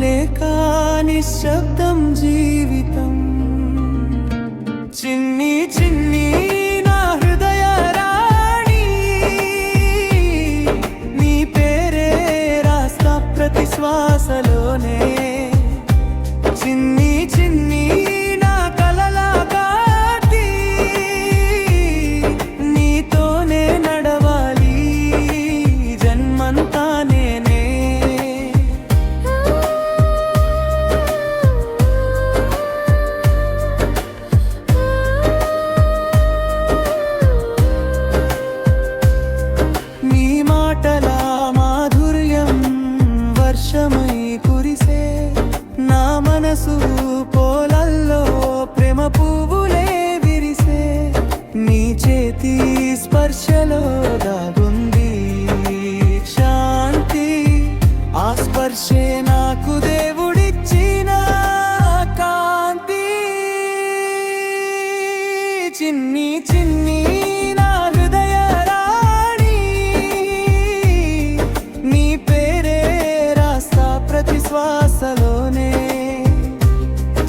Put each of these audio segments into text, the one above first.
లేక నిశ్శబ్దం జీవితం. చిన్ని చిన్ని నా హృదయ రాణి, నీ పేరే రాస్తా ప్రతి శ్వాసలోనే. చిన్ని చిన్ని నా కలల కాటి, నీతోనే నడవాలి జన్మంతా నేనే. నీ మాటల మాధుర్యం వర్షమై కురిసే, నా మనసు పోలల్లో ప్రేమ పువ్వులే విరిసే. నీ చేతి స్పర్శలో దాగుంది శాంతి, ఆ స్పర్శే నాకు దేవుడిచ్చిన కాంతి. చిన్ని చిన్ని నా హృదయ రాణి, నీ పేరే రాస్తా ప్రతి శ్వాసలోనే.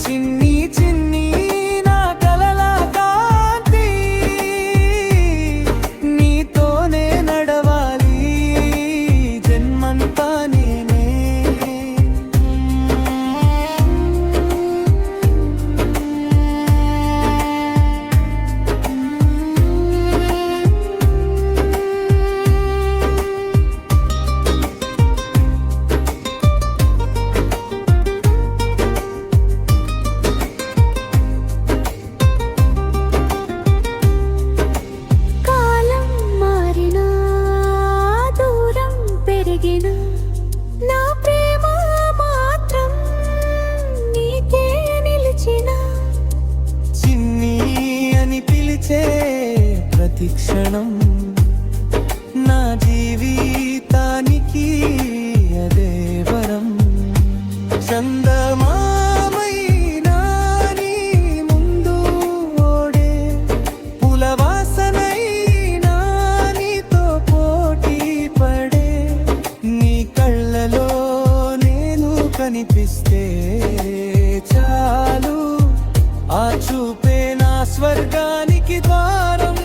చిన్ని చిన్ని నా కలల కాంతి, నీతోనే నడవాలి జన్మంతా నేనే. కాలం మారినా దూరం పెరిగినా, నా ప్రేమ మాత్రం నీకే నిలిచిన. చిన్ని అని పిలిచే ప్రతి క్షణం నా జీవితానికి అదే వరం. చందమామైనా నీ ముందు ఓడే, పులవాసనైనా నీతో పోటీ పడే. నీ కళ్ళలో నేను కనిపిస్తే చాలు, ఆ చూపే నా స్వర్గానికి ద్వారం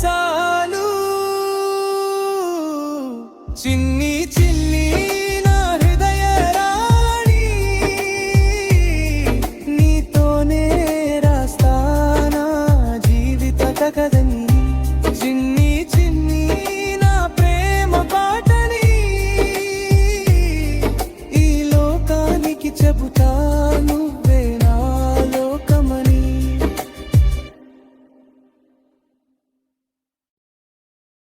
చాలు. చిన్ని చిన్ని నా హృదయ రాణి, నీతోనే రాస్తా నా జీవిత కథని. చిన్ని చిన్ని నా ప్రేమ పాటని ఈ లోకానికి చెబుతా.